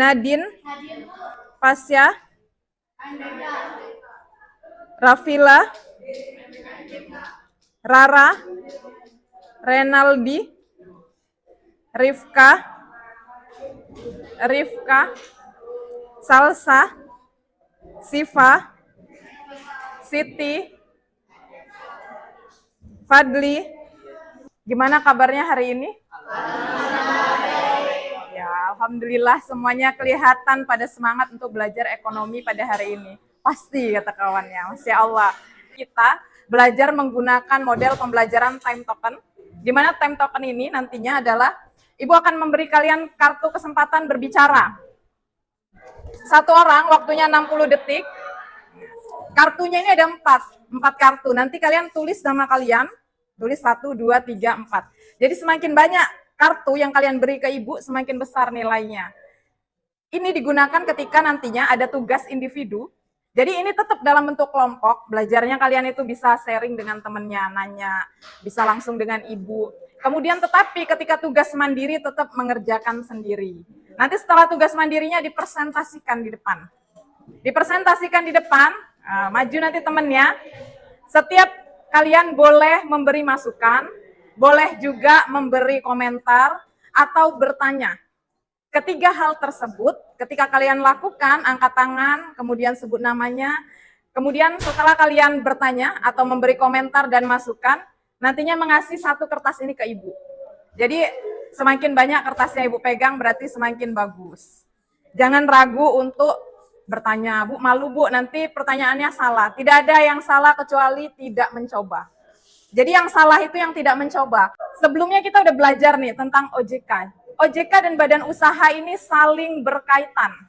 Nadine, Pasya, Rafila, Rara, Renaldi, Rifka, Salsa, Siva, Siti, Fadli. Gimana kabarnya hari ini? Ya, alhamdulillah semuanya kelihatan pada semangat untuk belajar ekonomi pada hari ini. Pasti kata kawannya, Masya Allah. Kita belajar menggunakan model pembelajaran time token, di mana time token ini nantinya adalah Ibu akan memberi kalian kartu kesempatan berbicara. Satu orang waktunya 60 detik. Kartunya ini ada 4 kartu. Nanti kalian tulis nama kalian, tulis 1, 2, 3, 4. Jadi semakin banyak kartu yang kalian beri ke ibu, semakin besar nilainya. Ini digunakan ketika nantinya ada tugas individu. Jadi ini tetap dalam bentuk kelompok, belajarnya kalian itu bisa sharing dengan temennya, nanya, bisa langsung dengan ibu. Kemudian tetapi ketika tugas mandiri tetap mengerjakan sendiri. Nanti setelah tugas mandirinya dipresentasikan di depan. Dipresentasikan di depan, maju nanti temennya. Setiap kalian boleh memberi masukan, boleh juga memberi komentar atau bertanya. Ketiga hal tersebut, ketika kalian lakukan, angkat tangan, kemudian sebut namanya, kemudian setelah kalian bertanya atau memberi komentar dan masukan, nantinya mengasih satu kertas ini ke ibu. Jadi semakin banyak kertasnya ibu pegang, berarti semakin bagus. Jangan ragu untuk bertanya, Bu, malu Bu, nanti pertanyaannya salah. Tidak ada yang salah kecuali tidak mencoba. Jadi yang salah itu yang tidak mencoba. Sebelumnya kita udah belajar nih tentang OJK. OJK dan badan usaha ini saling berkaitan.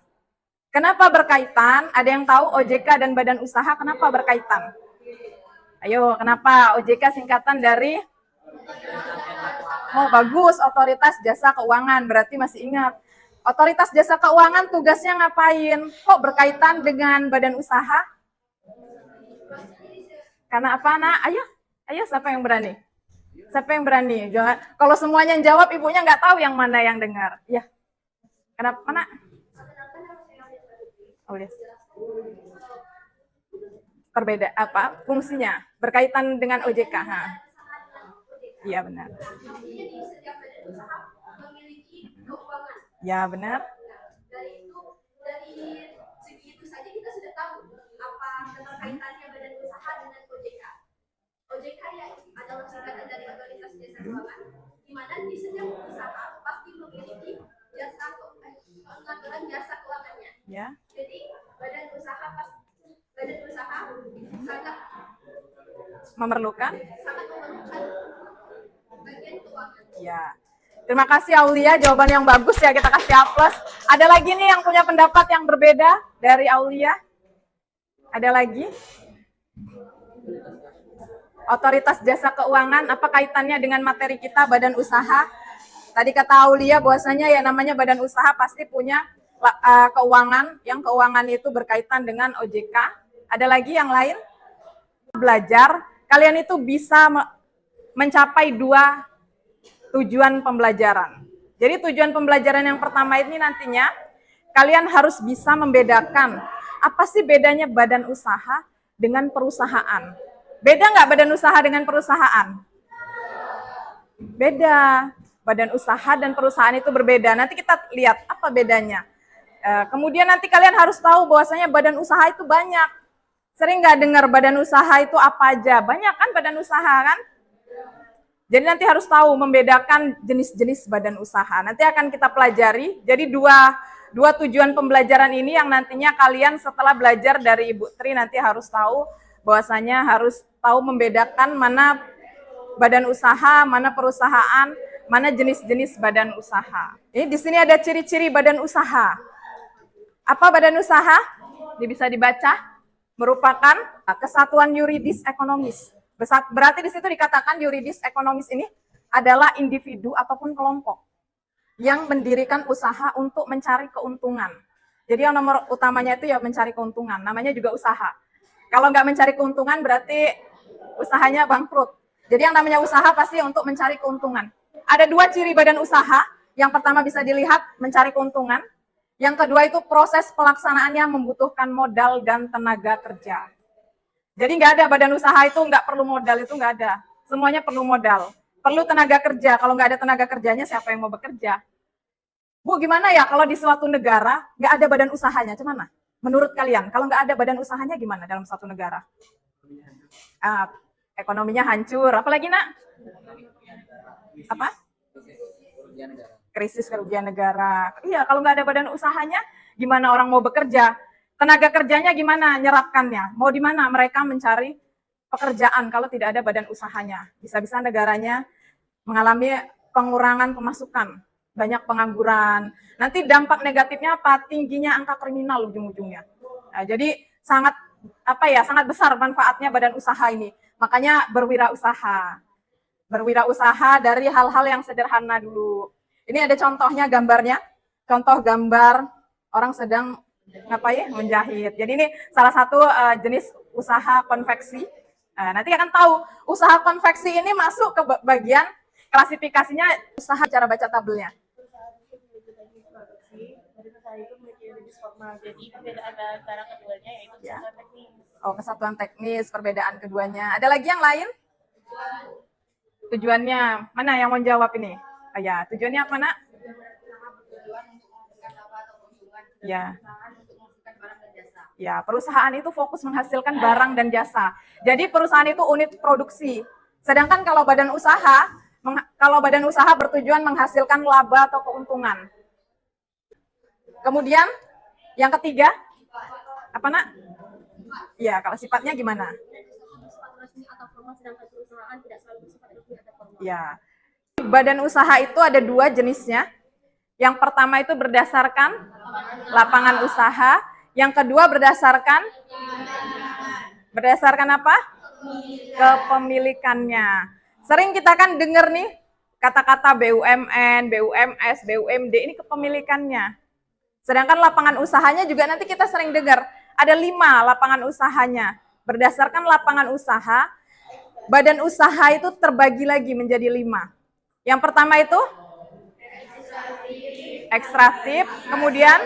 Kenapa berkaitan? Ada yang tahu OJK dan badan usaha kenapa berkaitan? Ayo, kenapa? OJK singkatan dari? Oh, bagus, Otoritas Jasa Keuangan. Berarti masih ingat. Otoritas Jasa Keuangan tugasnya ngapain? Kok berkaitan dengan badan usaha? Karena apa, Nak? Ayo, siapa yang berani? Siapa yang berani? Jangan, kalau semuanya yang jawab, ibunya nggak tahu yang mana yang dengar. Ya. Kenapa, Nak? Oh, yes. Berbeda apa? Fungsinya berkaitan dengan OJK. Iya, benar. Ya, benar. Dari segi itu saja kita sudah tahu apa keterkaitannya badan usaha dengan OJK. OJK ya adalah singkatan dari Otoritas Jasa Keuangan, di mana di setiap usaha pasti memiliki pengaturan jasa keuangannya. Ya. Jadi badan usaha sangat memerlukan bagian keuangan. Ya. Terima kasih Aulia, jawaban yang bagus ya, kita kasih aplaus. Ada lagi nih yang punya pendapat yang berbeda dari Aulia? Ada lagi? Otoritas Jasa Keuangan, apa kaitannya dengan materi kita badan usaha? Tadi kata Aulia bahwasanya ya namanya badan usaha pasti punya keuangan, yang keuangan itu berkaitan dengan OJK. Ada lagi yang lain? Belajar, kalian itu bisa mencapai 2 tujuan pembelajaran. Jadi tujuan pembelajaran yang pertama ini nantinya kalian harus bisa membedakan apa sih bedanya badan usaha dengan perusahaan. Beda nggak badan usaha dengan perusahaan? Beda. Badan usaha dan perusahaan itu berbeda. Nanti kita lihat apa bedanya. Kemudian nanti kalian harus tahu bahwasanya badan usaha itu banyak. Sering nggak dengar badan usaha itu apa aja? Banyak kan badan usaha kan? Jadi nanti harus tahu membedakan jenis-jenis badan usaha. Nanti akan kita pelajari. Jadi dua tujuan pembelajaran ini yang nantinya kalian setelah belajar dari Ibu Tri nanti harus tahu bahwasanya harus tahu membedakan mana badan usaha, mana perusahaan, mana jenis-jenis badan usaha. Ini di sini ada ciri-ciri badan usaha. Apa badan usaha? Ini bisa dibaca. Merupakan kesatuan yuridis ekonomis. Berarti di situ dikatakan yuridis ekonomis ini adalah individu ataupun kelompok yang mendirikan usaha untuk mencari keuntungan. Jadi yang nomor utamanya itu ya mencari keuntungan, namanya juga usaha. Kalau nggak mencari keuntungan berarti usahanya bangkrut. Jadi yang namanya usaha pasti untuk mencari keuntungan. Ada 2 ciri badan usaha. Yang pertama bisa dilihat mencari keuntungan. Yang kedua itu proses pelaksanaannya membutuhkan modal dan tenaga kerja. Jadi nggak ada badan usaha itu nggak perlu modal, itu nggak ada. Semuanya perlu modal. Perlu tenaga kerja. Kalau nggak ada tenaga kerjanya, siapa yang mau bekerja? Bu, gimana ya kalau di suatu negara nggak ada badan usahanya? Gimana? Menurut kalian, kalau nggak ada badan usahanya gimana dalam suatu negara? Ah, ekonominya hancur. Apalagi nak? Apa? Krisis kerugian negara. Iya, kalau nggak ada badan usahanya, gimana orang mau bekerja? Tenaga kerjanya gimana nyerapkannya? Mau di mana mereka mencari pekerjaan kalau tidak ada badan usahanya? Bisa-bisa negaranya mengalami pengurangan pemasukan, banyak pengangguran. Nanti dampak negatifnya apa? Tingginya angka kriminal ujung-ujungnya. Nah, jadi sangat sangat besar manfaatnya badan usaha ini. Makanya berwirausaha. Berwirausaha dari hal-hal yang sederhana dulu. Ini ada contohnya gambarnya. Contoh gambar orang sedang ngapain? Menjahit. Jadi ini salah satu jenis usaha konveksi. Nanti akan tahu usaha konveksi ini masuk ke bagian klasifikasinya usaha cara baca tabelnya. Jadi perbedaan antara keduanya yaitu kesatuan teknis. Oh, kesatuan teknis, perbedaan keduanya. Ada lagi yang lain? Tujuannya, mana yang mau jawab ini? Ya, tujuannya apa, nak? Ya. Ya, perusahaan itu fokus menghasilkan barang dan jasa. Jadi perusahaan itu unit produksi. Sedangkan kalau badan usaha bertujuan menghasilkan laba atau keuntungan. Kemudian yang ketiga, apa nak? Ya, kalau sifatnya gimana? Ya, badan usaha itu ada dua jenisnya. Yang pertama itu berdasarkan lapangan usaha, yang kedua berdasarkan apa? Kepemilikannya. Sering kita kan dengar nih kata-kata BUMN, BUMS, BUMD, ini kepemilikannya. Sedangkan lapangan usahanya juga nanti kita sering dengar, ada 5 lapangan usahanya. Berdasarkan lapangan usaha, badan usaha itu terbagi lagi menjadi 5. Yang pertama itu ekstraktif, kemudian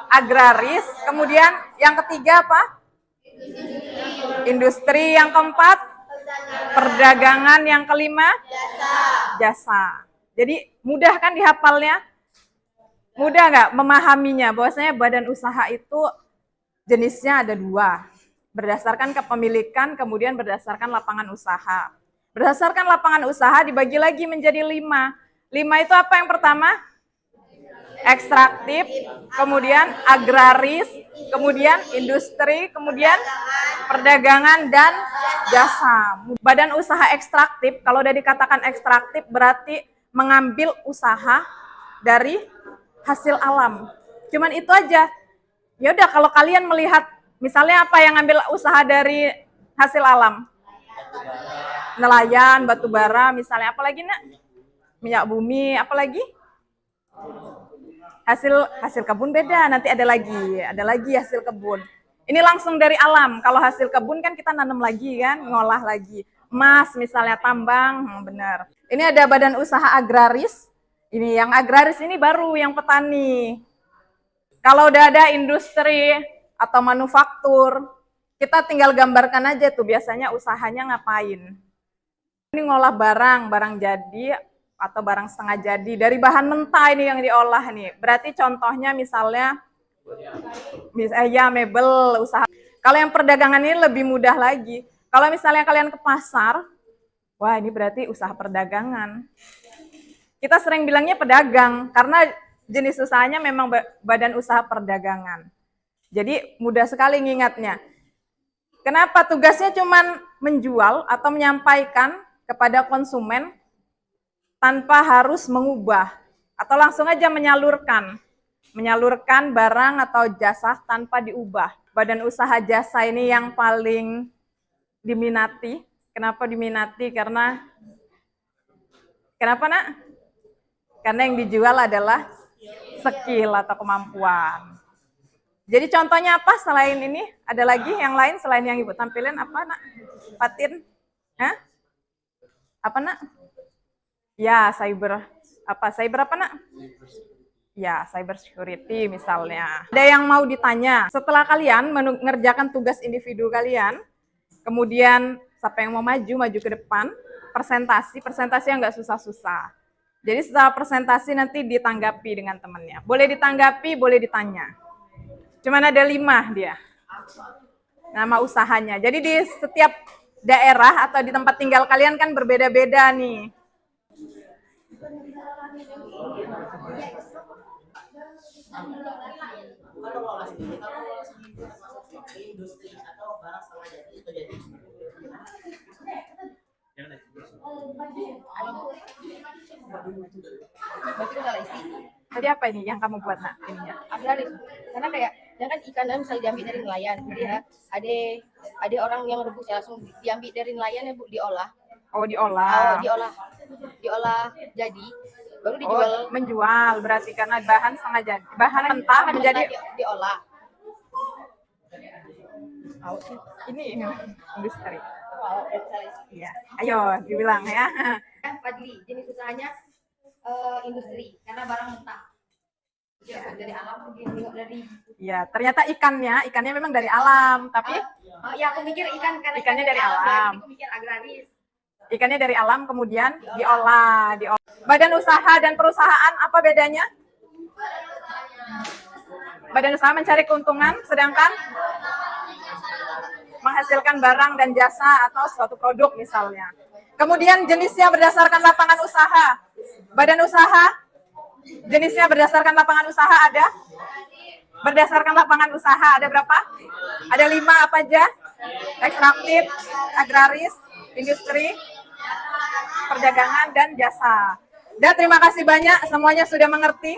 agraris, kemudian yang ketiga apa? Industri, yang keempat perdagangan, yang kelima jasa. Jadi mudah kan dihafalnya? Mudah nggak memahaminya? Bahwasanya badan usaha itu jenisnya ada 2. Berdasarkan kepemilikan, kemudian berdasarkan lapangan usaha. Berdasarkan lapangan usaha dibagi lagi menjadi 5. 5 itu apa yang pertama? Ekstraktif, kemudian agraris, kemudian industri, kemudian perdagangan dan jasa. Badan usaha ekstraktif, kalau udah dikatakan ekstraktif berarti mengambil usaha dari hasil alam. Cuman itu aja. Ya udah, kalau kalian melihat misalnya apa yang ngambil usaha dari hasil alam? Nelayan, batu bara, misalnya apalagi nak? Minyak bumi, apalagi? Hasil kebun beda, nanti ada lagi hasil kebun. Ini langsung dari alam. Kalau hasil kebun kan kita nanam lagi kan, ngolah lagi. Emas misalnya, tambang, benar. Ini ada badan usaha agraris. Ini yang agraris ini baru yang petani. Kalau udah ada industri atau manufaktur, kita tinggal gambarkan aja tuh biasanya usahanya ngapain. Ini ngolah barang jadi atau barang setengah jadi dari bahan mentah ini yang diolah nih. Berarti contohnya misalnya mebel, usaha. Kalau yang perdagangan ini lebih mudah lagi. Kalau misalnya kalian ke pasar, wah ini berarti usaha perdagangan. Kita sering bilangnya pedagang karena jenis usahanya memang badan usaha perdagangan. Jadi mudah sekali ngingatnya. Kenapa tugasnya cuma menjual atau menyampaikan kepada konsumen tanpa harus mengubah atau langsung aja menyalurkan barang atau jasa tanpa diubah. Badan usaha jasa ini yang paling diminati. Kenapa diminati? Kenapa nak? Karena yang dijual adalah skill atau kemampuan. Jadi contohnya apa selain ini? Ada lagi yang lain selain yang Ibu tampilin apa nak? Fatin? Hah? Apa nak? Ya, cyber. Apa? Cyber apa nak? Ya, cyber security misalnya. Ada yang mau ditanya, setelah kalian mengerjakan tugas individu kalian, kemudian siapa yang mau maju, maju ke depan, presentasi yang nggak susah-susah. Jadi setelah presentasi nanti ditanggapi dengan temannya. Boleh ditanggapi, boleh ditanya. Cuman ada 5 dia. Nama usahanya. Jadi di setiap daerah atau di tempat tinggal kalian kan berbeda-beda nih. Tadi apa ini yang kamu buat, Nak? Ininya. Agraris. Karena kayak kan ikan misalnya diambil dari nelayan, jadi ya ada orang yang rebus ya, langsung diambil dari nelayan ya Bu, diolah. Oh, diolah. Diolah jadi baru dijual. Oh, menjual berarti karena bahan setengah jadi. Bahan mentah menjadi diolah. Ini industri. Wow, ya. Ayo dibilang ya. Fadli, jenis usahanya industri karena barang mentah. Ya, dari alam dari. Ya, ternyata ikannya memang dari alam, tapi ya aku mikir ikan karena ikannya dari alam. Aku mikir agraris. Ikannya dari alam kemudian diolah. Badan usaha dan perusahaan apa bedanya? Badan usaha mencari keuntungan, sedangkan menghasilkan barang dan jasa atau suatu produk misalnya. Kemudian jenisnya berdasarkan lapangan usaha. Badan usaha jenisnya berdasarkan lapangan usaha ada? Berdasarkan lapangan usaha ada berapa? Ada 5 apa aja? Ekstraktif, agraris, industri, perdagangan, dan jasa. Dan terima kasih banyak semuanya sudah mengerti.